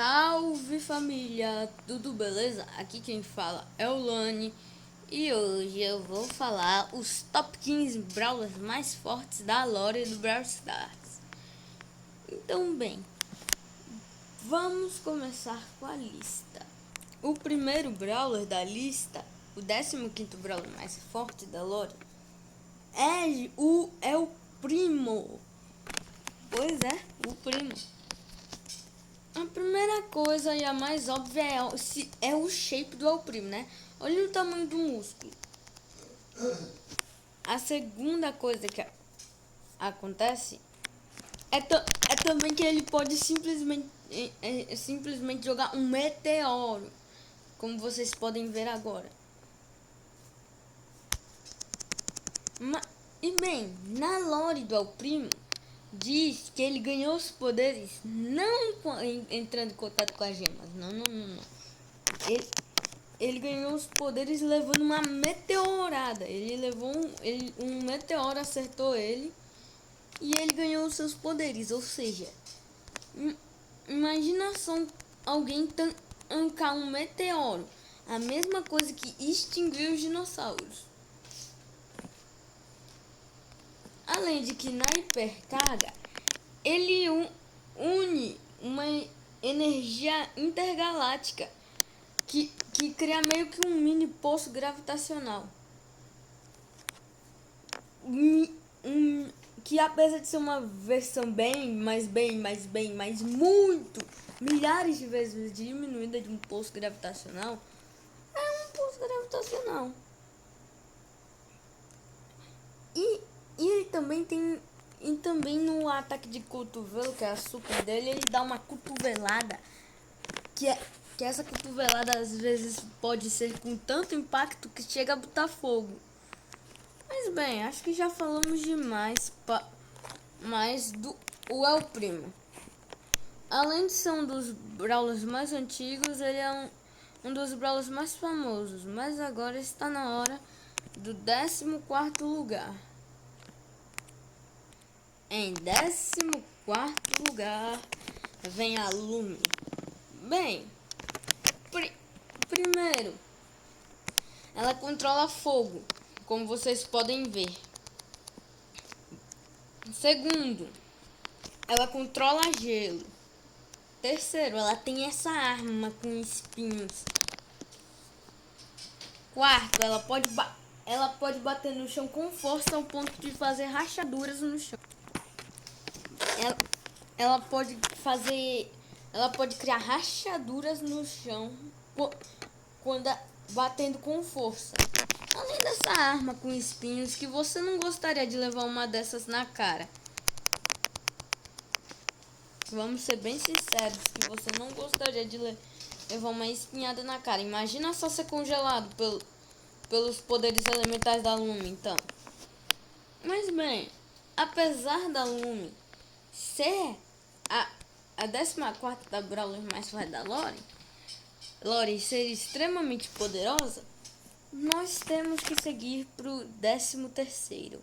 Salve família, tudo beleza? Aqui quem fala é o Lani e hoje eu vou falar os top 15 brawlers mais fortes da lore do Brawl Stars. Então bem, vamos começar com a lista. O primeiro brawler da lista, o 15º brawler mais forte da lore, é o Primo. Pois é, o Primo. A primeira coisa e a mais óbvia é o shape do El Primo, né? Olha o tamanho do músculo. A segunda coisa que acontece é também que ele pode simplesmente jogar um meteoro, como vocês podem ver agora. E bem, na lore do El Primo, diz que ele ganhou os poderes não entrando em contato com as gemas. Não. Ele ganhou os poderes levando uma meteorada. Ele levou um meteoro, acertou ele e ele ganhou os seus poderes. Ou seja, imagina só alguém tancar um meteoro. A mesma coisa que extinguiu os dinossauros. Além de que na hipercarga, ele une uma energia intergaláctica que cria meio que um mini poço gravitacional. Que apesar de ser uma versão mas muito, milhares de vezes diminuída de um poço gravitacional, é um poço gravitacional. E ele também tem... E também no ataque de cotovelo, que é a super dele, ele dá uma cotovelada. Que essa cotovelada às vezes pode ser com tanto impacto que chega a botar fogo. Mas bem, acho que já falamos demais mais do El Primo. Além de ser um dos brawlers mais antigos, ele é um dos brawlers mais famosos. Mas agora está na hora do 14º lugar. Em 14º lugar vem a Lumi. Bem, primeiro, ela controla fogo, como vocês podem ver. Segundo, ela controla gelo. Terceiro, ela tem essa arma com espinhos. Quarto, ela pode bater no chão com força ao ponto de fazer rachaduras no chão. Ela pode criar rachaduras no chão quando batendo com força. Além dessa arma com espinhos, que você não gostaria de levar uma dessas na cara. Vamos ser bem sinceros, que você não gostaria de levar uma espinhada na cara. Imagina só ser congelado pelos poderes elementais da Lumi, então. Mas bem, apesar da Lumi ser a 14ª da brawler mais forte da lore ser extremamente poderosa, nós temos que seguir pro 13º.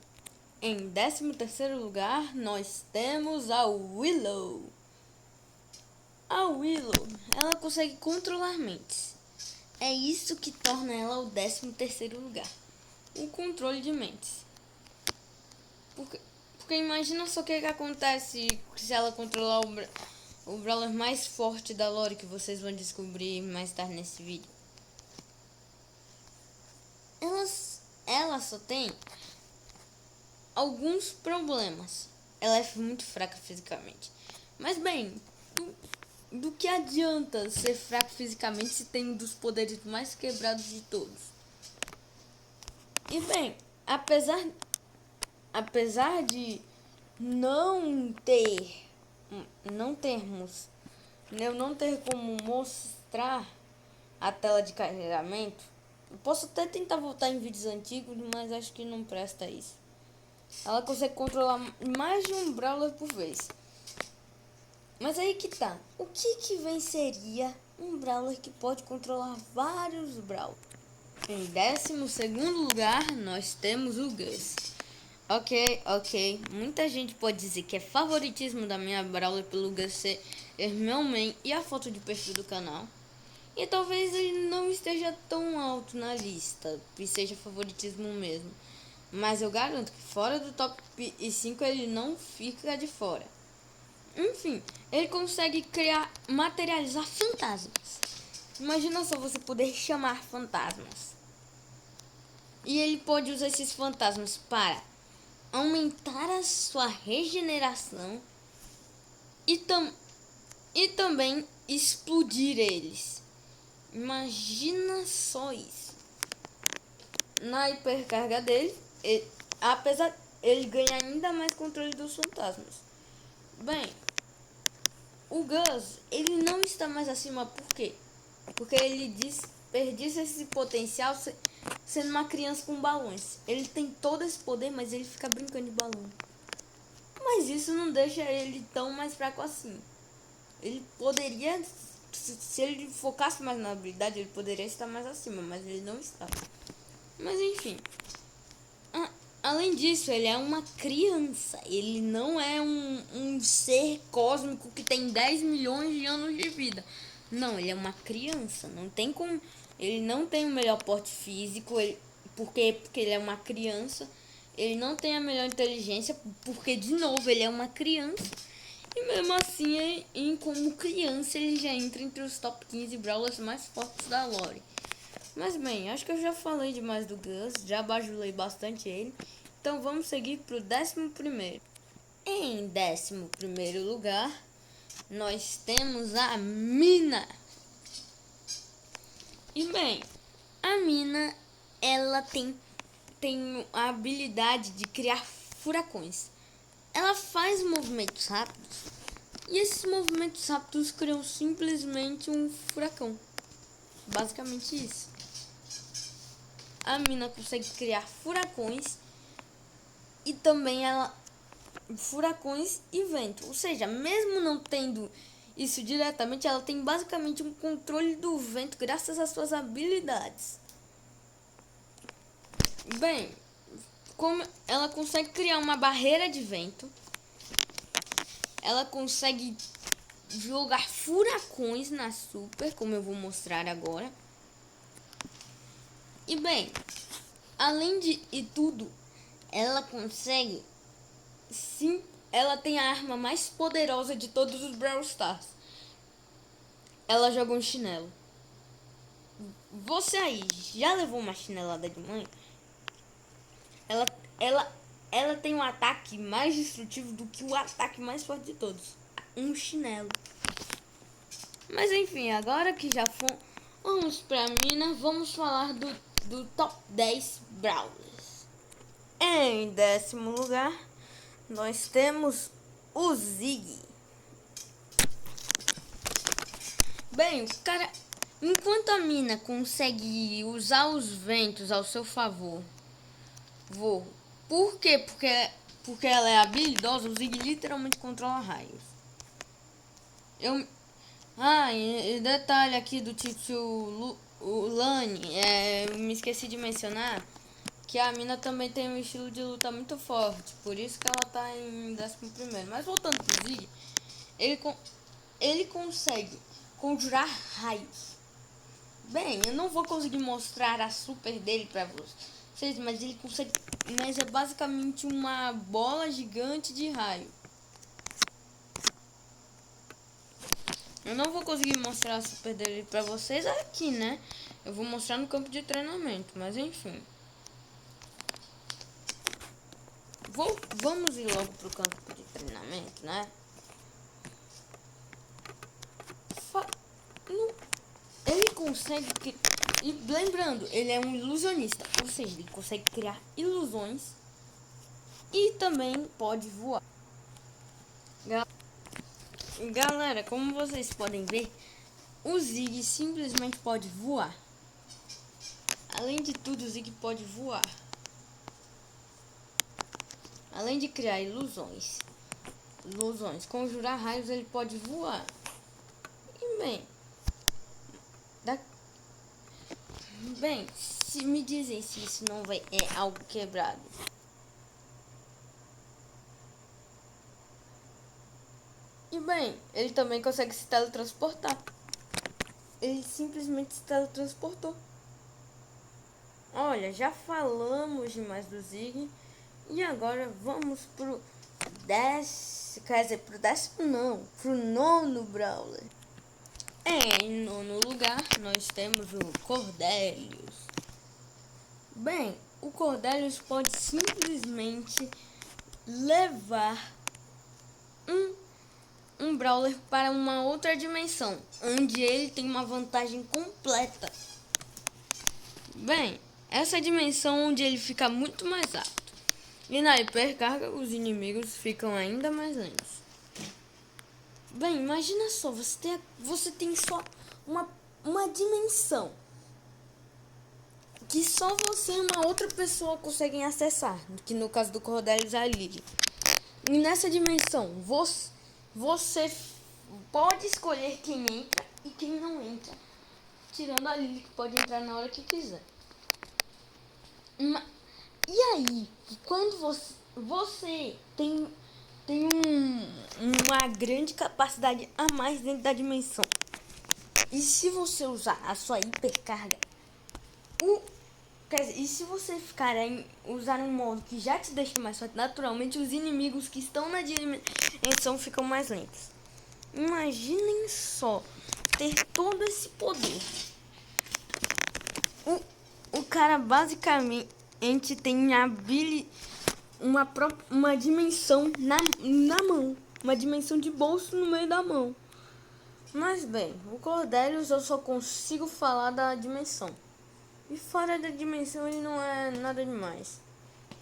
Em 13º lugar, nós temos a Willow. A Willow, ela consegue controlar mentes. É isso que torna ela o 13º lugar. O controle de mentes. Porque imagina só o que acontece se ela controlar o brawler mais forte da lore, que vocês vão descobrir mais tarde nesse vídeo. Ela só tem alguns problemas. Ela é muito fraca fisicamente. Mas bem, do que adianta ser fraco fisicamente se tem um dos poderes mais quebrados de todos? E bem, apesar de eu não ter como mostrar a tela de carregamento, eu posso até tentar voltar em vídeos antigos, mas acho que não presta isso. Ela consegue controlar mais de um brawler por vez. Mas aí que tá. O que venceria um brawler que pode controlar vários brawlers? Em 12º lugar, nós temos o Gus. Ok. Muita gente pode dizer que é favoritismo da minha brawler pelo Gus meu main e a foto de perfil do canal. E talvez ele não esteja tão alto na lista, e seja favoritismo mesmo. Mas eu garanto que fora do top 5 ele não fica de fora. Enfim, ele consegue materializar fantasmas. Imagina só você poder chamar fantasmas. E ele pode usar esses fantasmas para aumentar a sua regeneração e também explodir eles. Imagina só isso. Na hipercarga dele, apesar ele ganha ainda mais controle dos fantasmas. Bem, o Gus, ele não está mais acima, por quê? Porque ele desperdiça esse potencial sendo uma criança com balões. Ele tem todo esse poder, mas ele fica brincando de balão. Mas isso não deixa ele tão mais fraco assim. Ele poderia, se ele focasse mais na habilidade, ele poderia estar mais acima, mas ele não está. Mas enfim. Além disso, ele é uma criança. Ele não é um ser cósmico que tem 10 milhões de anos de vida. Não, ele é uma criança. Não tem como. Ele não tem o melhor porte físico. Porque ele é uma criança. Ele não tem a melhor inteligência. Porque, de novo, ele é uma criança. E mesmo assim, como criança, ele já entra entre os top 15 brawlers mais fortes da lore. Mas bem, acho que eu já falei demais do Gus, já bajulei bastante ele. Então vamos seguir para o 11º. Em 11º lugar, nós temos a Mina. E bem, a Mina, ela tem a habilidade de criar furacões. Ela faz movimentos rápidos. E esses movimentos rápidos criam simplesmente um furacão. Basicamente isso. A Mina consegue criar furacões e também furacões e vento. Ou seja, mesmo não tendo isso diretamente, ela tem basicamente um controle do vento graças às suas habilidades. Bem, como ela consegue criar uma barreira de vento, ela consegue jogar furacões na super, como eu vou mostrar agora. E bem, além de tudo, ela consegue, sim, ela tem a arma mais poderosa de todos os Brawl Stars. Ela joga um chinelo. Você aí já levou uma chinelada de mãe? Ela tem um ataque mais destrutivo do que o ataque mais forte de todos. Um chinelo. Mas enfim, agora que já vamos pra mina, vamos falar do top 10 Brawlers. Em 10º lugar, nós temos o Ziggy. Bem, o cara, enquanto a mina consegue usar os ventos ao seu favor, por quê? Porque ela é habilidosa, o Ziggy literalmente controla raios. E detalhe aqui do tio Lani, eu me esqueci de mencionar que a mina também tem um estilo de luta muito forte, por isso que ela tá em 11º. Mas voltando pro Ziggy, ele consegue conjurar raios. Bem, eu não vou conseguir mostrar a super dele pra vocês, mas ele consegue, mas é basicamente uma bola gigante de raio. Eu não vou conseguir mostrar a super dele pra vocês aqui, né? Eu vou mostrar no campo de treinamento, mas enfim. Vamos ir logo pro campo de treinamento, né? Ele consegue... E lembrando, ele é um ilusionista, ou seja, ele consegue criar ilusões e também pode voar. Galera, como vocês podem ver, o Ziggy simplesmente pode voar. Além de tudo, o Ziggy pode voar. Além de criar ilusões, conjurar raios, ele pode voar. E bem, se me dizem se isso não é algo quebrado. E bem, ele também consegue se teletransportar. Ele simplesmente se teletransportou. Olha, já falamos demais do Ziggy. E agora vamos pro 10. Quer dizer, pro 10º não. Pro 9º Brawler. Em 9º lugar, nós temos o Cordelius. Bem, o Cordelius pode simplesmente levar um Brawler para uma outra dimensão, onde ele tem uma vantagem completa. Bem, essa dimensão onde ele fica muito mais alto. E na hipercarga, os inimigos ficam ainda mais lentos. Bem, imagina só, você tem só uma dimensão que só você e uma outra pessoa conseguem acessar, que no caso do Cordelius é a Lily. E nessa dimensão, você pode escolher quem entra e quem não entra, tirando a Lily, que pode entrar na hora que quiser. E aí, quando você tem uma grande capacidade a mais dentro da dimensão, e se você usar a sua hipercarga, e se você usar um modo que já te deixa mais forte, naturalmente os inimigos que estão na dimensão ficam mais lentos. Imaginem só ter todo esse poder. O cara basicamente tem uma dimensão na mão. Uma dimensão de bolso no meio da mão. Mas bem, o Cordelius eu só consigo falar da dimensão. E fora da dimensão ele não é nada demais.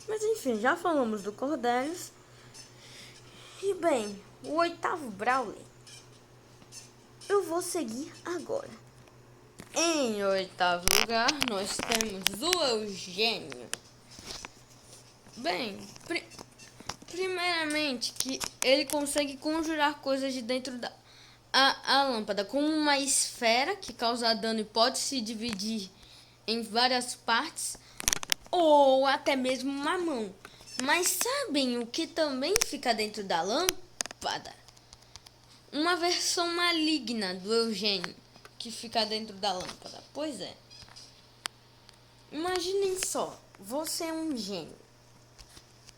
Mas enfim, já falamos do Cordelius. E bem, o 8º Brawler eu vou seguir agora. Em 8º lugar, nós temos o Eugênio. Bem, primeiramente que ele consegue conjurar coisas de dentro da lâmpada, como uma esfera que causa dano e pode se dividir em várias partes, ou até mesmo uma mão. Mas sabem o que também fica dentro da lâmpada? Uma versão maligna do Eugênio que fica dentro da lâmpada. Pois é. Imaginem só, você é um gênio.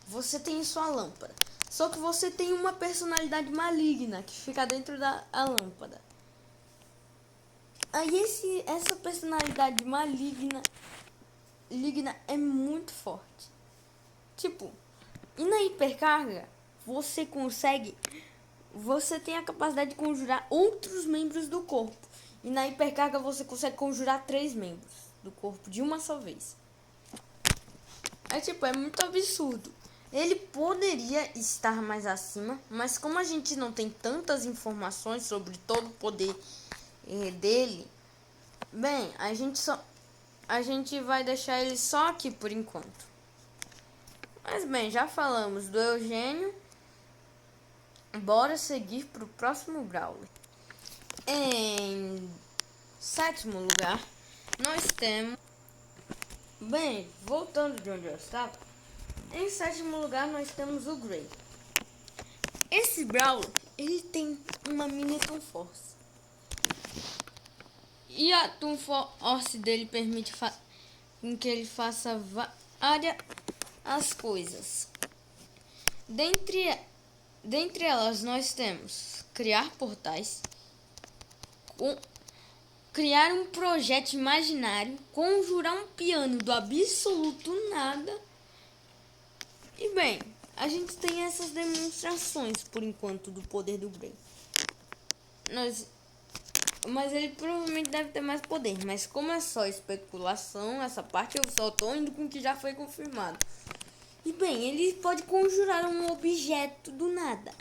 Você tem sua lâmpada. Só que você tem uma personalidade maligna que fica dentro da lâmpada. Aí essa personalidade maligna é muito forte. Tipo, e na hipercarga, você tem a capacidade de conjurar outros membros do corpo. E na hipercarga você consegue conjurar 3 membros do corpo de uma só vez. É muito absurdo. Ele poderia estar mais acima, mas como a gente não tem tantas informações sobre todo o poder dele, bem, a gente vai deixar ele só aqui por enquanto. Mas bem, já falamos do Eugênio. Bora seguir pro próximo Brawler. Em 7º lugar, nós temos... Bem, voltando de onde eu estava, em 7º lugar nós temos o Gray. Esse Brawler, ele tem uma mini Toon Force. E a Toon Force dele permite que ele faça várias coisas. Dentre elas nós temos criar portais, criar um projeto imaginário, conjurar um piano do absoluto nada. E bem, a gente tem essas demonstrações por enquanto do poder do Gray. Mas ele provavelmente deve ter mais poder. Mas como é só especulação, essa parte eu só tô indo com o que já foi confirmado. E bem, ele pode conjurar um objeto do nada.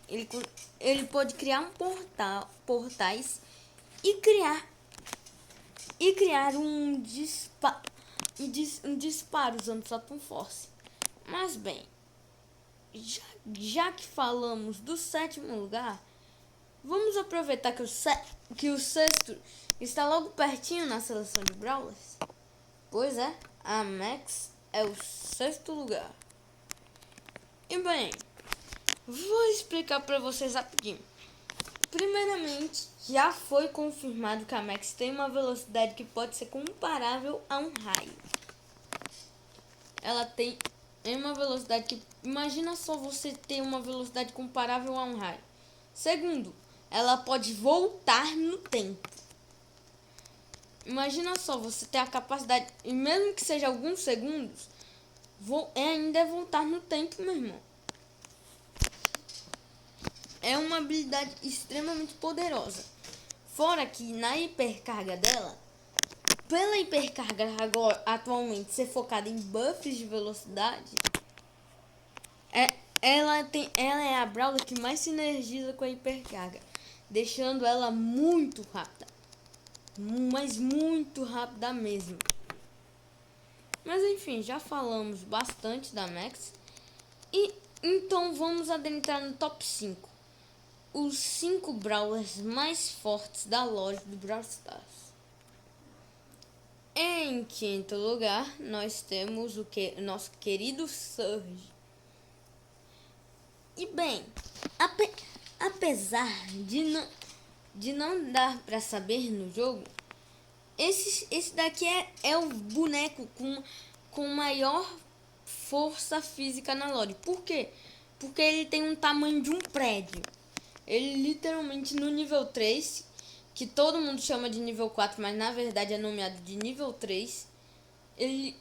Ele pode criar portais e criar um disparo usando sua Toon Force. Mas bem, já que falamos do 7º lugar, vamos aproveitar que o 6º está logo pertinho na seleção de Brawlers. Pois é, a Max é o 6º lugar. E bem, vou explicar para vocês rapidinho. Primeiramente, já foi confirmado que a Max tem uma velocidade que pode ser comparável a um raio. Ela tem uma velocidade que... Imagina só você ter uma velocidade comparável a um raio. Segundo, ela pode voltar no tempo. Imagina só você ter a capacidade, e mesmo que seja alguns segundos, ainda é voltar no tempo, meu irmão. É uma habilidade extremamente poderosa. Fora que na hipercarga dela, pela hipercarga agora atualmente ser focada em buffs de velocidade, ela é a Brawler que mais sinergiza com a hipercarga, deixando ela muito rápida, mas muito rápida mesmo. Mas enfim, já falamos bastante da Max, e então vamos adentrar no top 5. Os 5 Brawlers mais fortes da lore do Brawl Stars. Em quinto lugar, nós temos o nosso querido Surge. E bem, apesar de não dar para saber no jogo, esse daqui é o boneco com maior força física na lore. Por quê? Porque ele tem um tamanho de um prédio. Ele literalmente no nível 3, que todo mundo chama de nível 4, mas na verdade é nomeado de nível 3, ele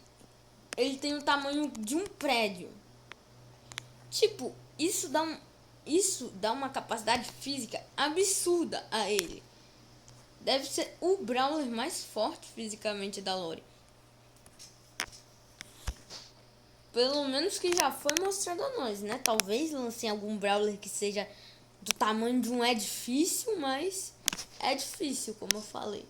tem o tamanho de um prédio. Tipo, isso dá uma capacidade física absurda a ele. Deve ser o Brawler mais forte fisicamente da lore. Pelo menos que já foi mostrado a nós, né? Talvez lancem algum Brawler que seja do tamanho de um edifício, mas é difícil, como eu falei.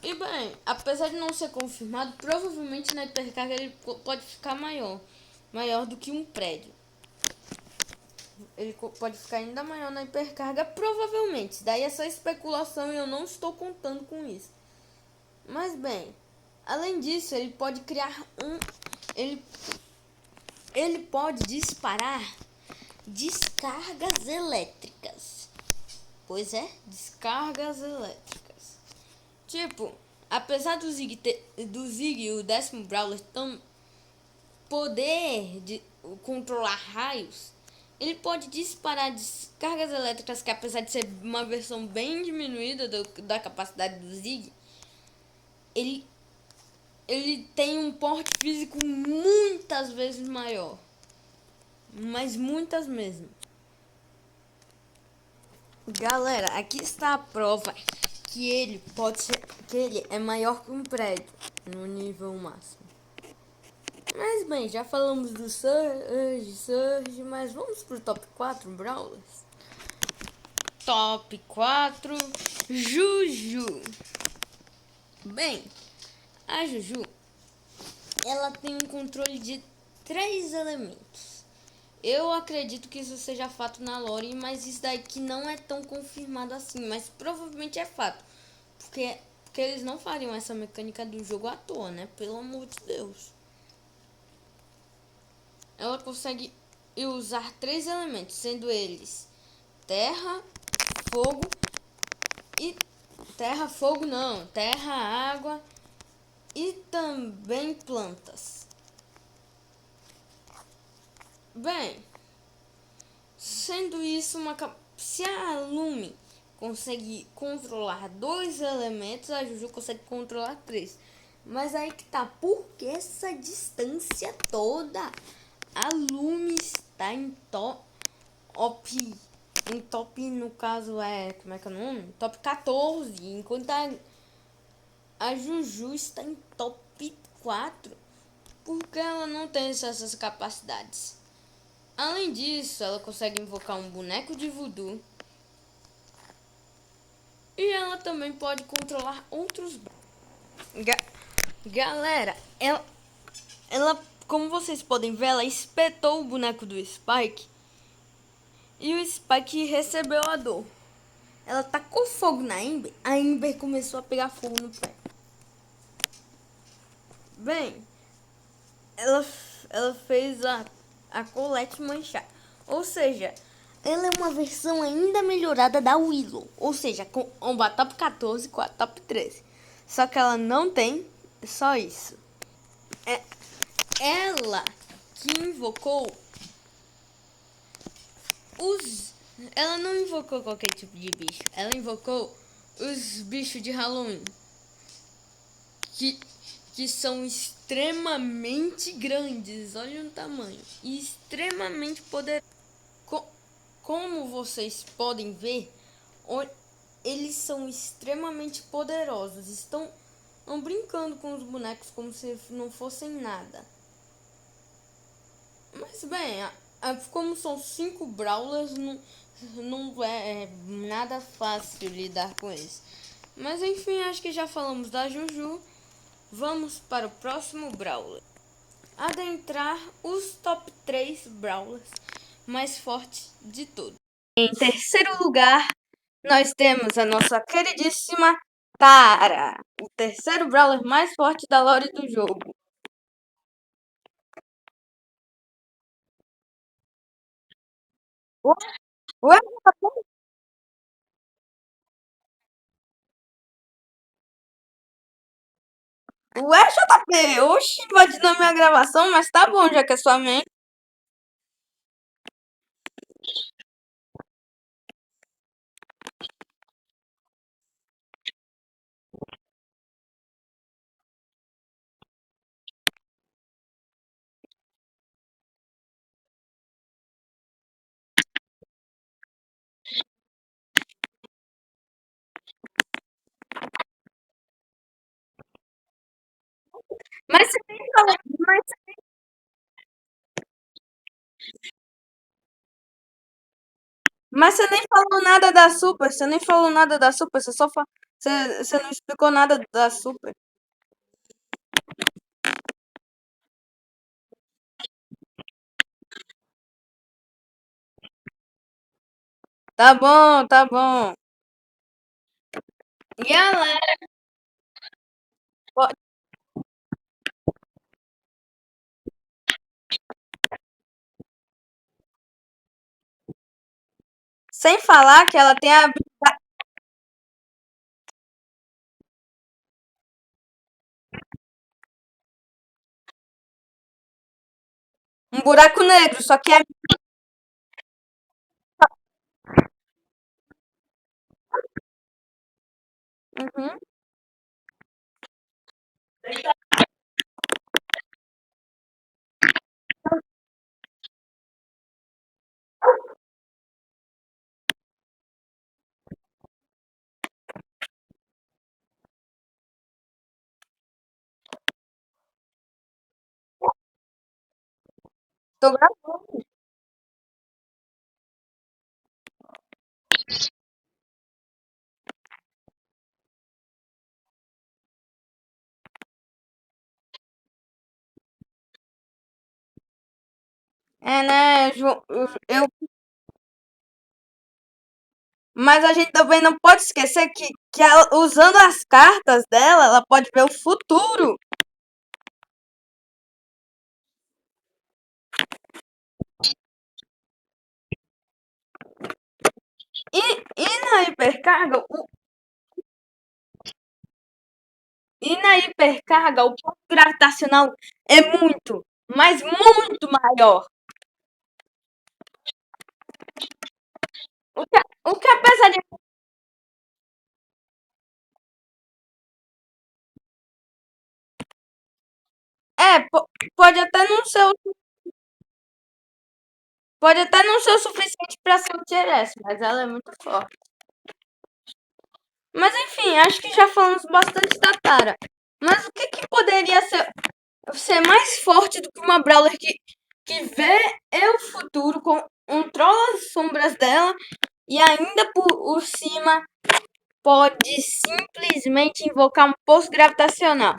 E bem, apesar de não ser confirmado, provavelmente na hipercarga ele pode ficar maior do que um prédio. Ele pode ficar ainda maior na hipercarga, provavelmente. Daí é só especulação e eu não estou contando com isso. Mas bem, além disso, ele pode criar ele pode disparar descargas elétricas. Pois é, descargas elétricas. Tipo, apesar do Ziggy e o 10º Brawler poder de controlar raios, ele pode disparar descargas elétricas que, apesar de ser uma versão bem diminuída da capacidade do Ziggy, ele tem um porte físico muitas vezes maior. Mas muitas mesmo. Galera, aqui está a prova que ele é maior que um prédio no nível máximo. Mas bem, já falamos do Surge, mas vamos pro top 4 Brawlers. Top 4, Juju. Bem, a Juju, ela tem um controle de 3 elementos. Eu acredito que isso seja fato na lore, mas isso daqui não é tão confirmado assim, mas provavelmente é fato. Porque eles não fariam essa mecânica do jogo à toa, né? Pelo amor de Deus. Ela consegue usar 3 elementos, sendo eles terra, fogo e... terra, água e também plantas. Bem, sendo isso se a Lumi consegue controlar 2 elementos, a Juju consegue controlar 3. Mas aí que tá, por que essa distância toda? A Lumi está em top, no caso como é que é o nome? Top 14, enquanto a Juju está em top 4, porque ela não tem essas capacidades. Além disso, ela consegue invocar um boneco de voodoo. E ela também pode controlar outros... Galera, ela, como vocês podem ver, ela espetou o boneco do Spike. E o Spike recebeu a dor. Ela tacou fogo na Ember. A Ember começou a pegar fogo no pé. Bem, ela fez a Colette manchar. Ou seja, Ela é uma versão ainda melhorada da Willow, ou seja, com a top 14 com a top 13. Só que ela não tem só isso. É ela que invocou os. Ela não invocou qualquer tipo de bicho. Ela invocou os bichos de Halloween. Que, que são extremamente grandes. Olha o tamanho. E extremamente poderosos. Como vocês podem ver, eles são extremamente poderosos. Estão brincando com os bonecos como se não fossem nada. Mas bem, como são 5 Brawlers, não é nada fácil lidar com eles. Mas enfim, acho que já falamos da Juju. Vamos para o próximo Brawler. Adentrar os top 3 Brawlers mais fortes de todos. Em terceiro lugar, nós temos a nossa queridíssima Tara, o terceiro Brawler mais forte da lore do jogo. Ué, ué, JP, oxi, invadindo a minha gravação, mas tá bom, já que é sua mente. Mas você nem falou, mas você nem falou nada da Super, você nem falou nada da Super, você não explicou nada da Super. Tá bom, tá bom. Galera, sem falar que ela tem um buraco negro, só que é. Uhum, tô gravando. É, né, mas a gente também não pode esquecer que ela, usando as cartas dela, ela pode ver o futuro. E na hipercarga, o ponto gravitacional é muito, mas muito maior. O que apesar de. É, pode até não ser pode até não ser o suficiente para ser o Tier S, mas ela é muito forte. Mas enfim, acho que já falamos bastante da Tara. Mas o que poderia ser mais forte do que uma Brawler que vê o futuro, controla as sombras dela e ainda por cima pode simplesmente invocar um poço gravitacional?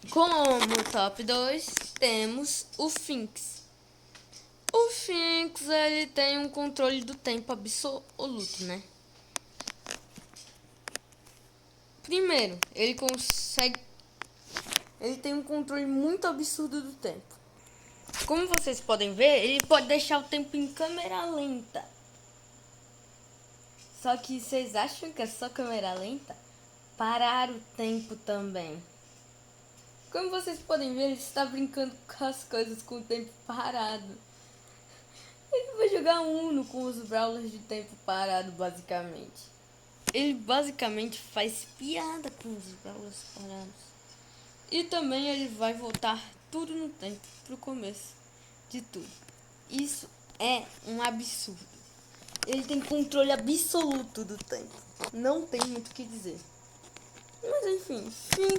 Como top 2 temos o Finks. O Finks ele tem um controle do tempo absoluto, né? Primeiro, ele tem um controle muito absurdo do tempo. Como vocês podem ver, ele pode deixar o tempo em câmera lenta. Só que vocês acham que é só câmera lenta? Parar o tempo também. Como vocês podem ver, ele está brincando com as coisas com o tempo parado. Ele vai jogar Uno com os brawlers de tempo parado, basicamente. Ele basicamente faz piada com os brawlers parados. E também ele vai voltar tudo no tempo, pro começo de tudo. Isso é um absurdo. Ele tem controle absoluto do tempo. Não tem muito o que dizer. Mas enfim,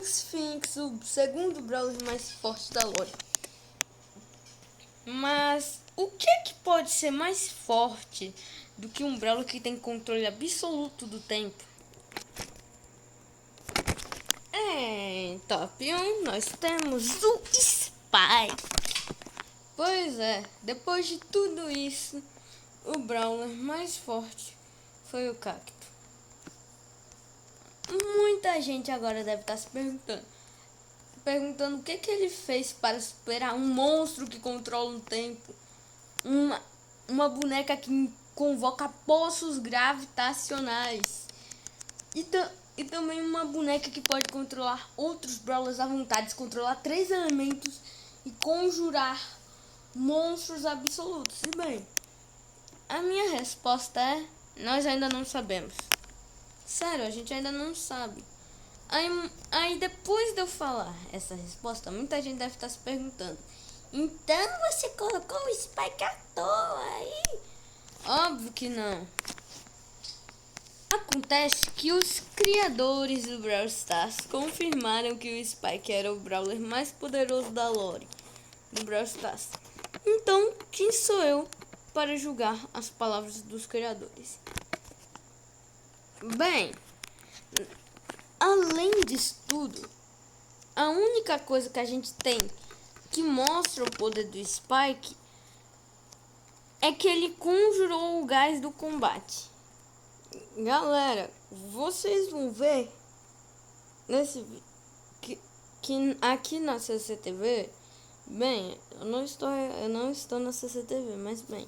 Sphinx, o segundo brawler mais forte da lore. Mas o que pode ser mais forte do que um brawler que tem controle absoluto do tempo? Em top 1 nós temos o Spike. Pois é, depois de tudo isso, o brawler mais forte foi o Cacto. Muita gente agora deve estar se perguntando o que ele fez para superar um monstro que controla o tempo, uma boneca que convoca poços gravitacionais e também uma boneca que pode controlar outros brawlers à vontade, controlar 3 elementos e conjurar monstros absolutos. E bem, a minha resposta é: nós ainda não sabemos. Sério, a gente ainda não sabe. Aí depois de eu falar essa resposta, muita gente deve estar se perguntando: então você colocou o Spike à toa aí? Óbvio que não. Acontece que os criadores do Brawl Stars confirmaram que o Spike era o brawler mais poderoso da lore do Brawl Stars. Então, quem sou eu para julgar as palavras dos criadores? Bem, além disso tudo, a única coisa que a gente tem que mostra o poder do Spike é que ele conjurou o gás do combate. Galera, vocês vão ver nesse vídeo que aqui na CCTV, bem, eu não estou na CCTV, mas bem,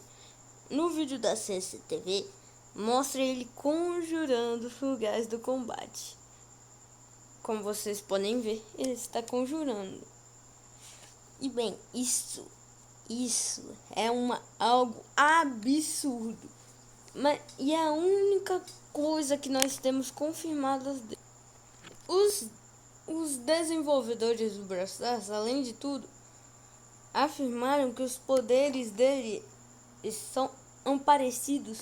no vídeo da CCTV mostra ele conjurando o gás do combate. Como vocês podem ver, ele está conjurando. E bem, isso é algo absurdo. E é a única coisa que nós temos confirmadas dele. Os desenvolvedores do Brawl Stars, além de tudo, afirmaram que os poderes dele são parecidos.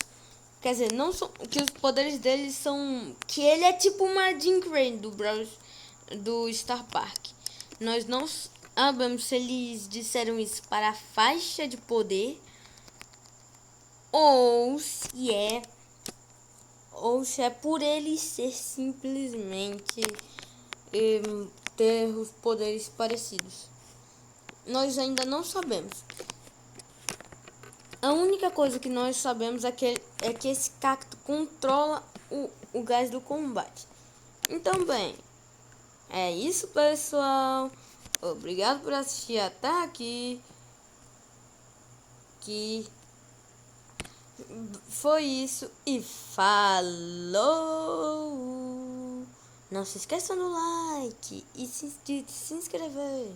Quer dizer, não são, que os poderes dele são, que ele é tipo uma Jean Grey do Star Park. Nós não sabemos se eles disseram isso para a faixa de poder ou se é por ele ser simplesmente ter os poderes parecidos. Nós ainda não sabemos. A única coisa que nós sabemos é que esse cacto controla o gás do combate. Então, bem, é isso, pessoal. Obrigado por assistir até aqui. Que foi isso e falou! Não se esqueçam do like e de se inscrever.